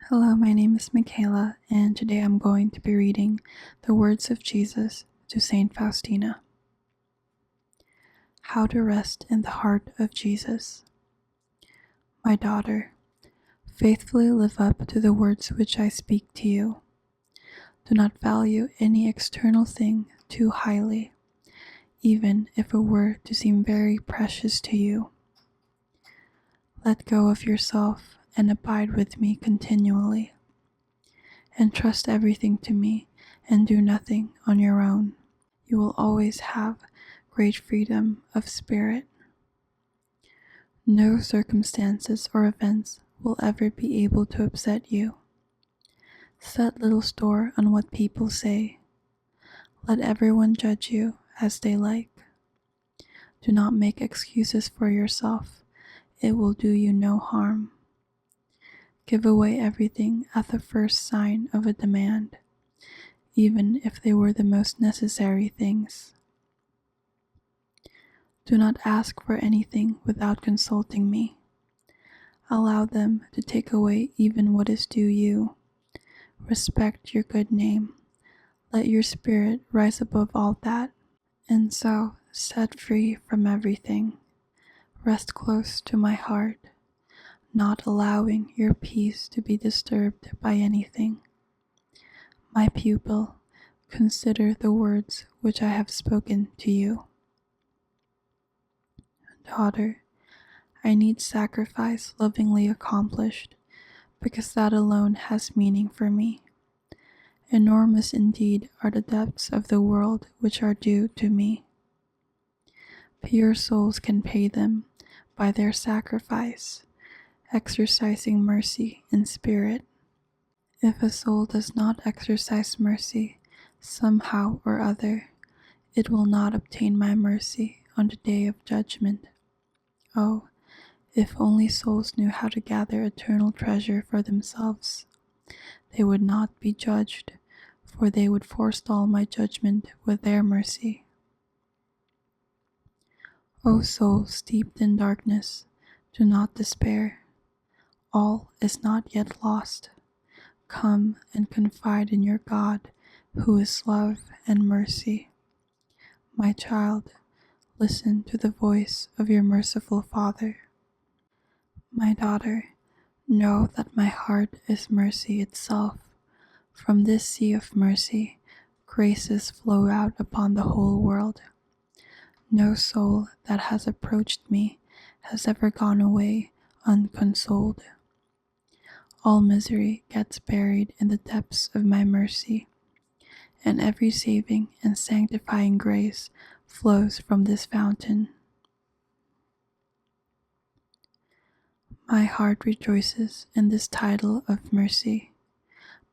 Hello, my name is Michaela, and today I'm going to be reading the words of Jesus to Saint Faustina. How to rest in the heart of Jesus. My daughter, faithfully live up to the words which I speak to you. Do not value any external thing too highly, even if it were to seem very precious to you. Let go of yourself and abide with me continually. Entrust everything to me and do nothing on your own. You will always have great freedom of spirit. No circumstances or events will ever be able to upset you. Set little store on what people say. Let everyone judge you as they like. Do not make excuses for yourself. It will do you no harm. Give away everything at the first sign of a demand, even if they were the most necessary things. Do not ask for anything without consulting me. Allow them to take away even what is due you. Respect your good name. Let your spirit rise above all that, and so set free from everything. Rest close to my heart, not allowing your peace to be disturbed by anything. My pupil, consider the words which I have spoken to you. Daughter, I need sacrifice lovingly accomplished, because that alone has meaning for me. Enormous indeed are the depths of the world which are due to me. Pure souls can pay them by their sacrifice, exercising mercy in spirit. If a soul does not exercise mercy, somehow or other, it will not obtain my mercy on the day of judgment. Oh, if only souls knew how to gather eternal treasure for themselves, they would not be judged, for they would forestall my judgment with their mercy. O soul steeped in darkness, do not despair. All is not yet lost. Come and confide in your God, who is love and mercy. My child, listen to the voice of your merciful Father. My daughter, know that my heart is mercy itself. From this sea of mercy, graces flow out upon the whole world. No soul that has approached me has ever gone away unconsoled. All misery gets buried in the depths of my mercy, and every saving and sanctifying grace flows from this fountain. My heart rejoices in this title of mercy.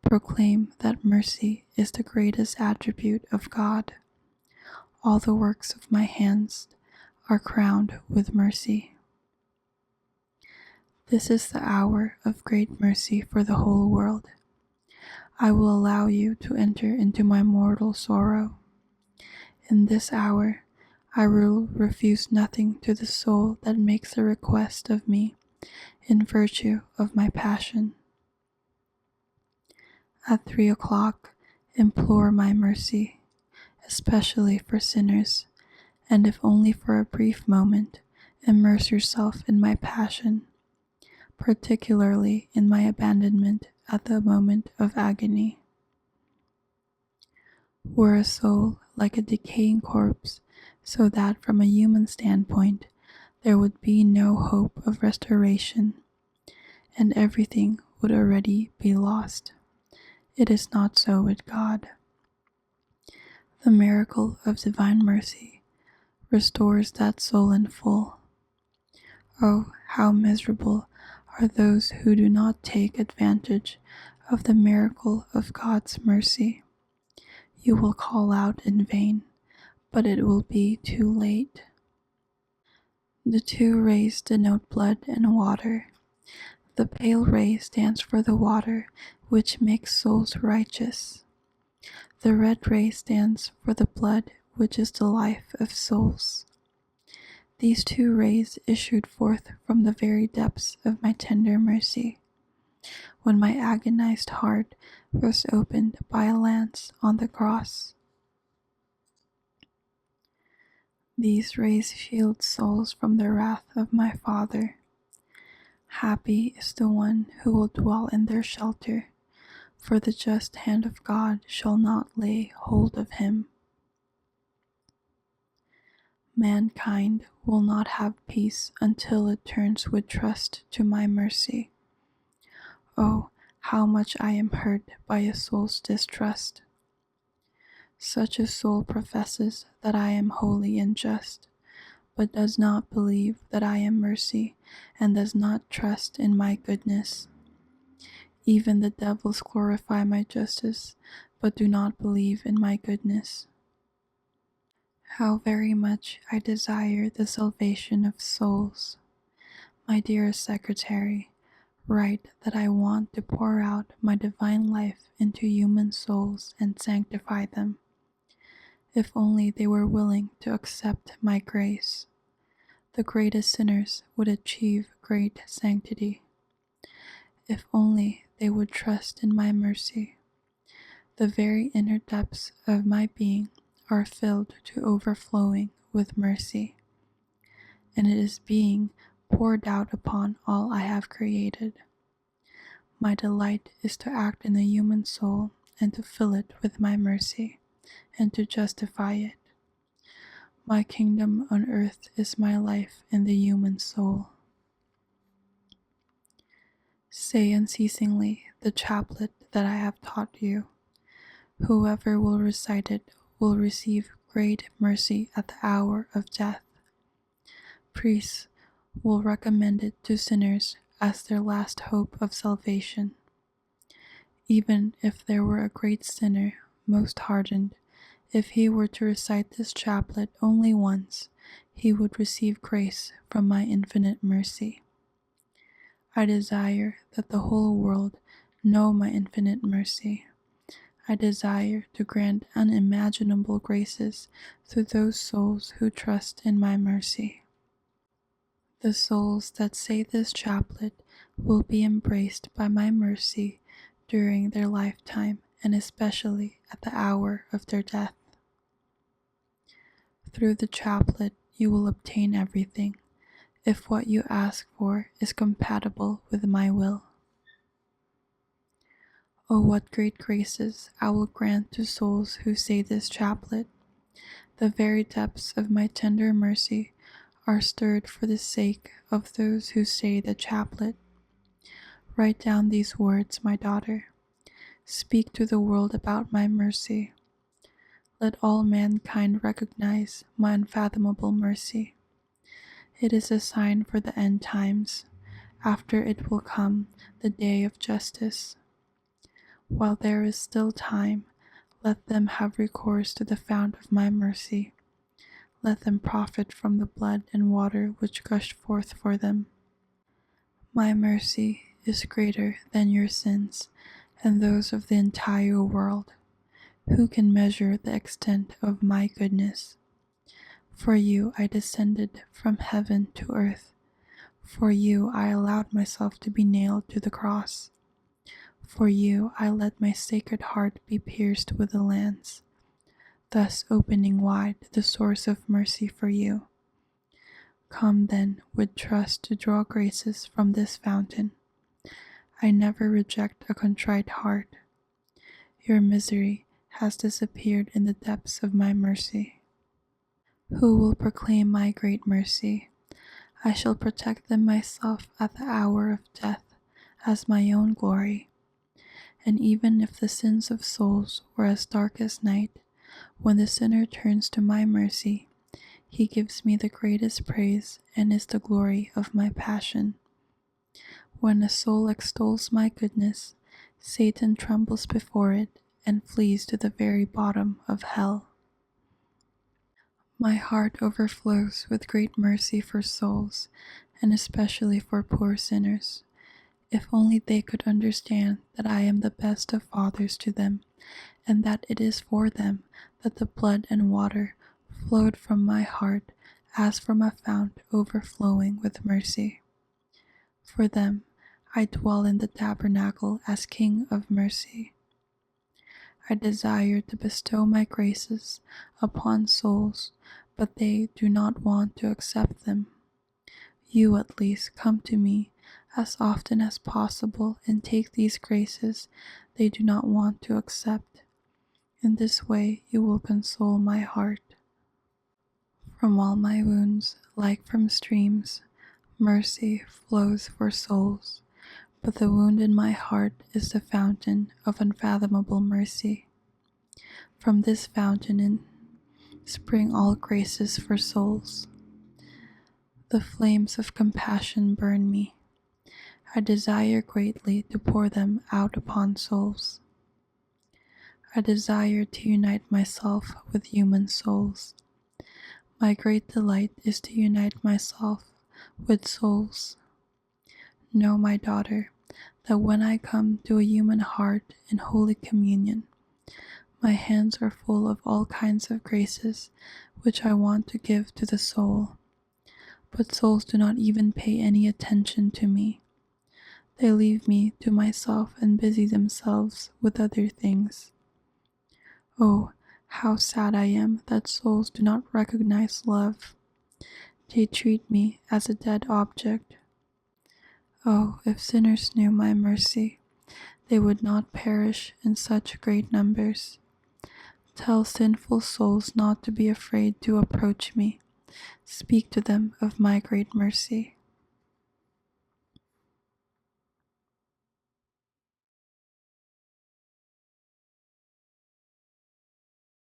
Proclaim that mercy is the greatest attribute of God. All the works of my hands are crowned with mercy. This is the hour of great mercy for the whole world. I will allow you to enter into my mortal sorrow. In this hour, I will refuse nothing to the soul that makes a request of me in virtue of my passion. At 3 o'clock, implore my mercy, especially for sinners, and if only for a brief moment, immerse yourself in my passion, particularly in my abandonment at the moment of agony. Were a soul like a decaying corpse, so that from a human standpoint there would be no hope of restoration, and everything would already be lost. It is not so with God. The miracle of divine mercy restores that soul in full. Oh, how miserable are those who do not take advantage of the miracle of God's mercy. You will call out in vain, but it will be too late. The two rays denote blood and water. The pale ray stands for the water which makes souls righteous. The red ray stands for the blood which is the life of souls. These two rays issued forth from the very depths of my tender mercy. when my agonized heart was opened by a lance on the cross. These rays shield souls from the wrath of my Father. Happy is the one who will dwell in their shelter, for the just hand of God shall not lay hold of him. Mankind will not have peace until it turns with trust to my mercy. Oh, how much I am hurt by a soul's distrust. Such a soul professes that I am holy and just, but does not believe that I am mercy and does not trust in my goodness. Even the devils glorify my justice, but do not believe in my goodness. How very much I desire the salvation of souls. My dearest secretary, write that I want to pour out my divine life into human souls and sanctify them. If only they were willing to accept my grace, the greatest sinners would achieve great sanctity. If only they would trust in my mercy, the very inner depths of my being are filled to overflowing with mercy, and it is being poured out upon all I have created. My delight is to act in the human soul and to fill it with my mercy, and to justify it. My kingdom on earth is my life in the human soul. Say unceasingly the chaplet that I have taught you. Whoever will recite it will receive great mercy at the hour of death. Priests will recommend it to sinners as their last hope of salvation. Even if there were a great sinner, most hardened, if he were to recite this chaplet only once, he would receive grace from my infinite mercy. I desire that the whole world know my infinite mercy. I desire to grant unimaginable graces to those souls who trust in my mercy. The souls that say this chaplet will be embraced by my mercy during their lifetime and especially at the hour of their death. Through the chaplet you will obtain everything, if what you ask for is compatible with my will. Oh, what great graces I will grant to souls who say this chaplet. The very depths of my tender mercy are stirred for the sake of those who say the chaplet. Write down these words, my daughter. Speak to the world about my mercy. Let all mankind recognize my unfathomable mercy. It is a sign for the end times. After it will come the day of justice. While there is still time, let them have recourse to the fount of my mercy. Let them profit from the blood and water which gushed forth for them. My mercy is greater than your sins and those of the entire world. Who can measure the extent of my goodness? For you I descended from heaven to earth. For you I allowed myself to be nailed to the cross. For you I let my sacred heart be pierced with a lance, thus opening wide the source of mercy for you. Come then with trust to draw graces from this fountain. I never reject a contrite heart. Your misery has disappeared in the depths of my mercy. Who will proclaim my great mercy? I shall protect them myself at the hour of death as my own glory. And even if the sins of souls were as dark as night, when the sinner turns to my mercy, he gives me the greatest praise and is the glory of my passion. When a soul extols my goodness, Satan trembles before it and flees to the very bottom of hell. My heart overflows with great mercy for souls, and especially for poor sinners. If only they could understand that I am the best of fathers to them, and that it is for them that the blood and water flowed from my heart as from a fount overflowing with mercy. For them, I dwell in the tabernacle as King of mercy. I desire to bestow my graces upon souls, but they do not want to accept them. You at least come to me as often as possible and take these graces they do not want to accept. In this way you will console my heart. From all my wounds, like from streams, mercy flows for souls, but the wound in my heart is the fountain of unfathomable mercy. From this fountain spring all graces for souls. The flames of compassion burn me. I desire greatly to pour them out upon souls. I desire to unite myself with human souls. My great delight is to unite myself with souls. Know, my daughter, that when I come to a human heart in Holy Communion, my hands are full of all kinds of graces which I want to give to the soul. But souls do not even pay any attention to me. They leave me to myself and busy themselves with other things. Oh, how sad I am that souls do not recognize love. They treat me as a dead object. Oh, if sinners knew my mercy, they would not perish in such great numbers. Tell sinful souls not to be afraid to approach me. Speak to them of my great mercy.